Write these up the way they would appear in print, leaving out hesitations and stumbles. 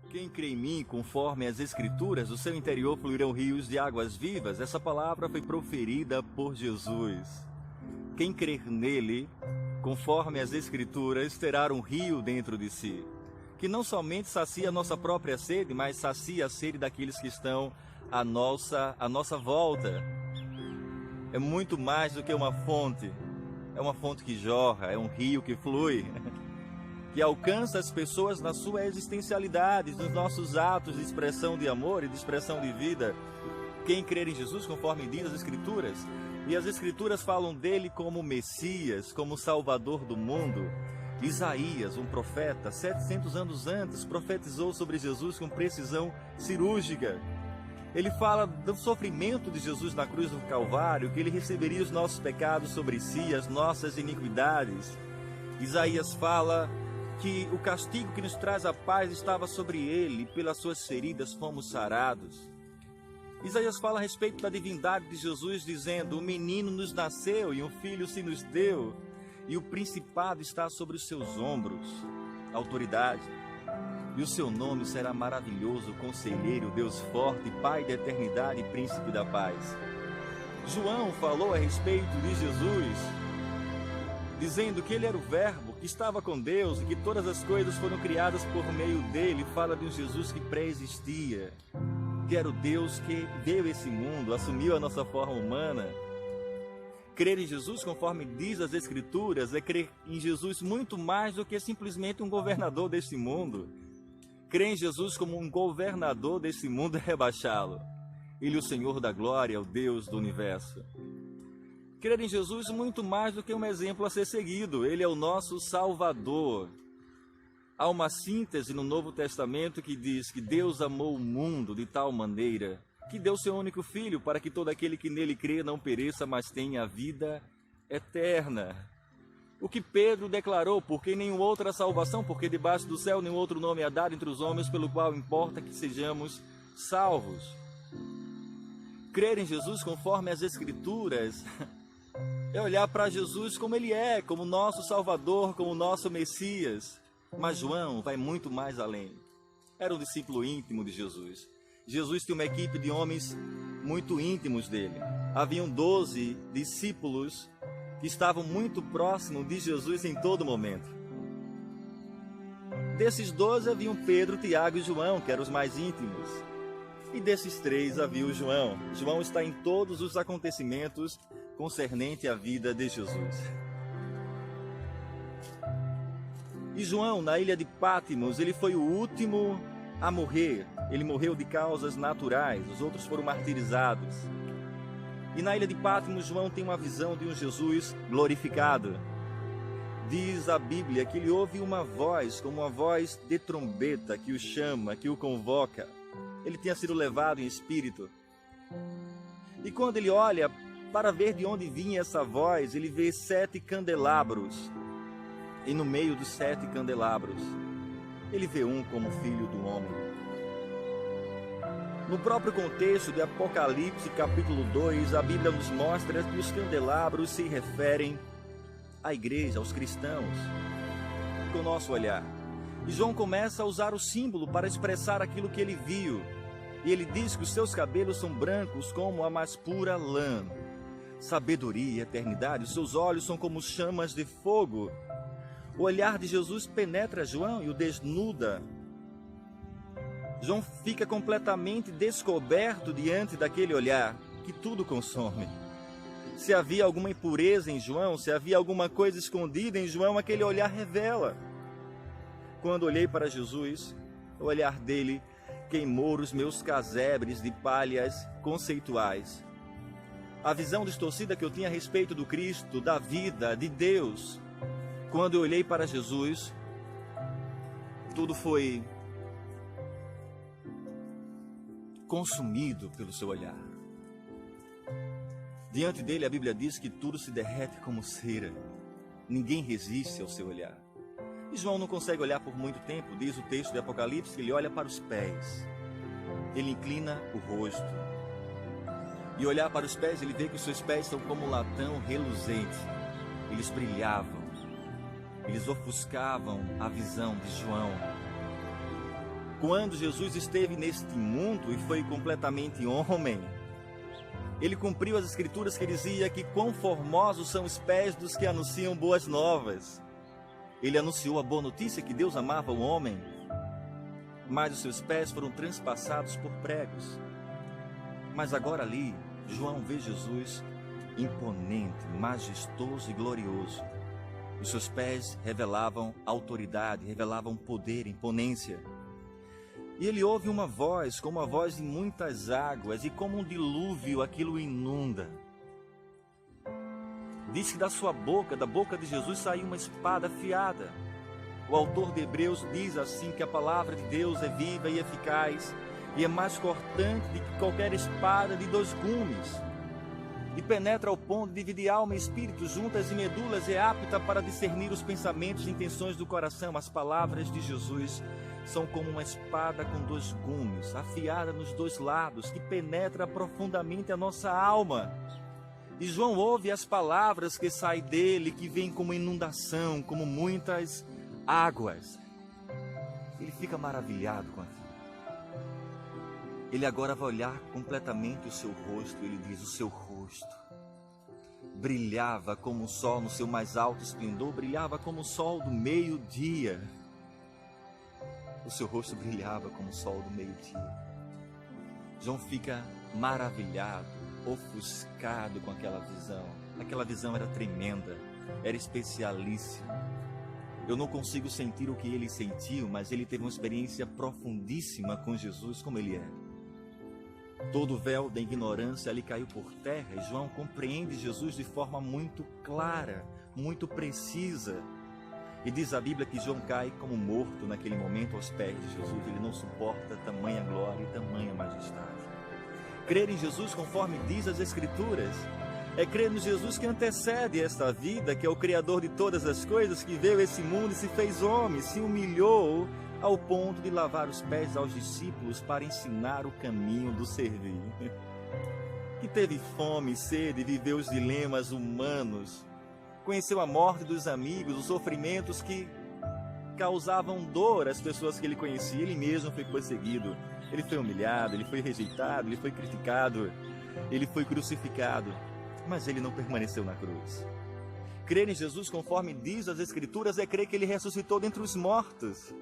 Quem crê em mim, conforme as Escrituras, do seu interior fluirão rios de águas vivas. Essa palavra foi proferida por Jesus. Quem crer nele, conforme as Escrituras, terá um rio dentro de si, que não somente sacia a nossa própria sede, mas sacia a sede daqueles que estão à nossa volta. É muito mais do que uma fonte. É uma fonte que jorra, é um rio que flui, que alcança as pessoas na sua existencialidade, nos nossos atos de expressão de amor e de expressão de vida. Quem crer em Jesus, conforme diz as Escrituras, e as Escrituras falam dele como Messias, como Salvador do mundo. Isaías, um profeta, 700 anos antes, profetizou sobre Jesus com precisão cirúrgica. Ele fala do sofrimento de Jesus na cruz do Calvário, que ele receberia os nossos pecados sobre si, as nossas iniquidades. Isaías fala que o castigo que nos traz a paz estava sobre ele, e pelas suas feridas fomos sarados. Isaías fala a respeito da divindade de Jesus, dizendo: um menino nos nasceu e um filho se nos deu, e o principado está sobre os seus ombros, autoridade. E o seu nome será maravilhoso, Conselheiro, Deus forte, Pai da eternidade e Príncipe da paz. João falou a respeito de Jesus, dizendo que ele era o Verbo, que estava com Deus e que todas as coisas foram criadas por meio dele. Fala de um Jesus que pré-existia, que era o Deus que veio a esse mundo, assumiu a nossa forma humana. Crer em Jesus, conforme diz as Escrituras, é crer em Jesus muito mais do que simplesmente um governador deste mundo. Crer em Jesus como um governador desse mundo é rebaixá-lo. Ele é o Senhor da glória, o Deus do universo. Crer em Jesus muito mais do que um exemplo a ser seguido. Ele é o nosso Salvador. Há uma síntese no Novo Testamento que diz que Deus amou o mundo de tal maneira que deu seu único Filho para que todo aquele que nele crê não pereça, mas tenha a vida eterna. O que Pedro declarou: porque nenhuma outra salvação, porque debaixo do céu nenhum outro nome é dado entre os homens pelo qual importa que sejamos salvos. Crer em Jesus conforme as Escrituras é olhar para Jesus como ele é, como nosso Salvador, como nosso Messias. Mas João vai muito mais além. Era um discípulo íntimo de Jesus. Jesus tinha uma equipe de homens muito íntimos dele. Haviam 12 discípulos que estavam muito próximos de Jesus em todo momento. Desses 12 haviam Pedro, Tiago e João, que eram os mais íntimos. E desses 3 havia o João. João está em todos os acontecimentos concernente à vida de Jesus. E João, na ilha de Pátimos, ele foi o último a morrer. Ele morreu de causas naturais, os outros foram martirizados. E na ilha de Pátimos, João tem uma visão de um Jesus glorificado. Diz a Bíblia que ele ouve uma voz, como uma voz de trombeta, que o chama, que o convoca. Ele tinha sido levado em espírito. E quando ele olha para ver de onde vinha essa voz, ele vê 7 candelabros. E no meio dos 7 candelabros, ele vê um como filho do homem. No próprio contexto de Apocalipse, capítulo 2, a Bíblia nos mostra que os candelabros se referem à igreja, aos cristãos, com o nosso olhar. E João começa a usar o símbolo para expressar aquilo que ele viu. E ele diz que os seus cabelos são brancos como a mais pura lã. Sabedoria e eternidade, os seus olhos são como chamas de fogo. O olhar de Jesus penetra João e o desnuda. João fica completamente descoberto diante daquele olhar que tudo consome. Se havia alguma impureza em João, se havia alguma coisa escondida em João, aquele olhar revela. Quando olhei para Jesus, o olhar dele queimou os meus casebres de palhas conceituais. A visão distorcida que eu tinha a respeito do Cristo, da vida, de Deus, quando eu olhei para Jesus, tudo foi consumido pelo seu olhar. Diante dele, a Bíblia diz que tudo se derrete como cera. Ninguém resiste ao seu olhar. E João não consegue olhar por muito tempo. Diz o texto de Apocalipse que ele olha para os pés. Ele inclina o rosto. E olhar para os pés, ele vê que os seus pés são como um latão reluzente. Eles brilhavam. Eles ofuscavam a visão de João. Quando Jesus esteve neste mundo e foi completamente homem, ele cumpriu as escrituras que dizia que quão formosos são os pés dos que anunciam boas novas. Ele anunciou a boa notícia que Deus amava o homem, mas os seus pés foram transpassados por pregos. Mas agora ali, João vê Jesus imponente, majestoso e glorioso. Os seus pés revelavam autoridade, revelavam poder, imponência. E ele ouve uma voz, como a voz de muitas águas, e como um dilúvio aquilo inunda. Diz que da sua boca, da boca de Jesus, saiu uma espada afiada. O autor de Hebreus diz assim que a palavra de Deus é viva e eficaz, e é mais cortante do que qualquer espada de 2 gumes, e penetra ao ponto de dividir alma e espírito, juntas e medulas, e é apta para discernir os pensamentos e intenções do coração. As palavras de Jesus são como uma espada com 2 gumes, afiada nos 2 lados, que penetra profundamente a nossa alma. E João ouve as palavras que saem dele, que vêm como inundação, como muitas águas. Ele fica maravilhado com aquilo. Ele agora vai olhar completamente o seu rosto. Ele diz: o seu rosto brilhava como o sol no seu mais alto esplendor, brilhava como o sol do meio-dia. O seu rosto brilhava como o sol do meio-dia. João fica maravilhado, ofuscado com aquela visão. Aquela visão era tremenda, era especialíssima. Eu não consigo sentir o que ele sentiu, mas ele teve uma experiência profundíssima com Jesus, como ele é. Todo o véu da ignorância ali caiu por terra, e João compreende Jesus de forma muito clara, muito precisa. E diz a Bíblia que João cai como morto naquele momento aos pés de Jesus. Ele não suporta tamanha glória e tamanha majestade. Crer em Jesus, conforme diz as Escrituras, é crer no Jesus que antecede esta vida, que é o Criador de todas as coisas, que veio a esse mundo e se fez homem, se humilhou ao ponto de lavar os pés aos discípulos para ensinar o caminho do servir. Que teve fome e sede, viveu os dilemas humanos, conheceu a morte dos amigos, os sofrimentos que causavam dor às pessoas que ele conhecia. Ele mesmo foi perseguido, ele foi humilhado, ele foi rejeitado, ele foi criticado, ele foi crucificado, mas ele não permaneceu na cruz. Crer em Jesus, conforme diz as Escrituras, é crer que ele ressuscitou dentre os mortos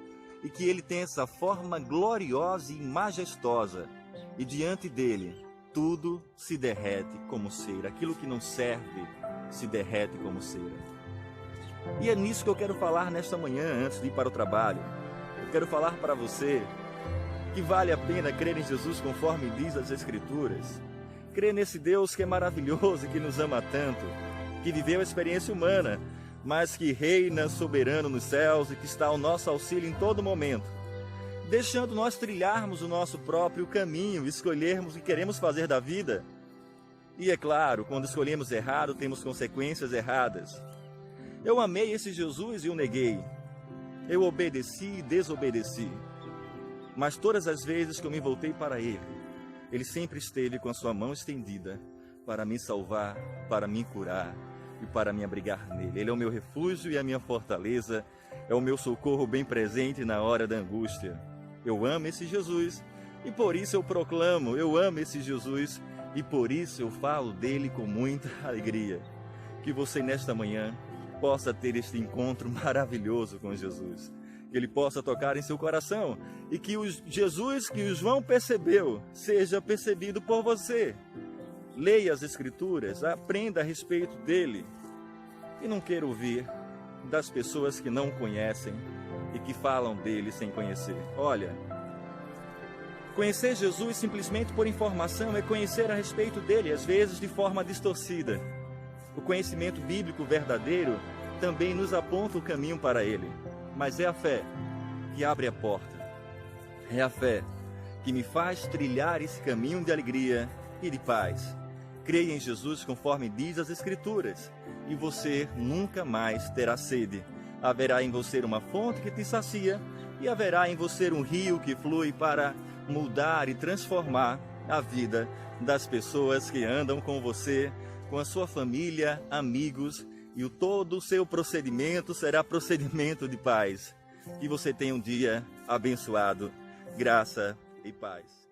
e que ele tem essa forma gloriosa e majestosa, e diante dele tudo se derrete como cera. Aquilo que não serve se derrete como cera. E é nisso que eu quero falar nesta manhã, antes de ir para o trabalho. Eu quero falar para você que vale a pena crer em Jesus conforme diz as Escrituras. Crer nesse Deus que é maravilhoso e que nos ama tanto, que viveu a experiência humana, mas que reina soberano nos céus e que está ao nosso auxílio em todo momento, deixando nós trilharmos o nosso próprio caminho, escolhermos o que queremos fazer da vida. E é claro, quando escolhemos errado, temos consequências erradas. Eu amei esse Jesus e o neguei. Eu obedeci e desobedeci. Mas todas as vezes que eu me voltei para ele, ele sempre esteve com a sua mão estendida para me salvar, para me curar e para me abrigar nele. Ele é o meu refúgio e a minha fortaleza, é o meu socorro bem presente na hora da angústia. Eu amo esse Jesus e por isso eu proclamo, eu amo esse Jesus e por isso eu falo dele com muita alegria. Que você nesta manhã possa ter este encontro maravilhoso com Jesus, que ele possa tocar em seu coração e que o Jesus que o João percebeu seja percebido por você. Leia as Escrituras, aprenda a respeito dele e não queira ouvir das pessoas que não conhecem e que falam dele sem conhecer. Olha, conhecer Jesus simplesmente por informação é conhecer a respeito dele, às vezes de forma distorcida. O conhecimento bíblico verdadeiro também nos aponta o caminho para ele, mas é a fé que abre a porta. É a fé que me faz trilhar esse caminho de alegria e de paz. Creia em Jesus conforme diz as Escrituras, e você nunca mais terá sede. Haverá em você uma fonte que te sacia, e haverá em você um rio que flui para mudar e transformar a vida das pessoas que andam com você, com a sua família, amigos, e todo o seu procedimento será procedimento de paz. Que você tenha um dia abençoado. Graça e paz.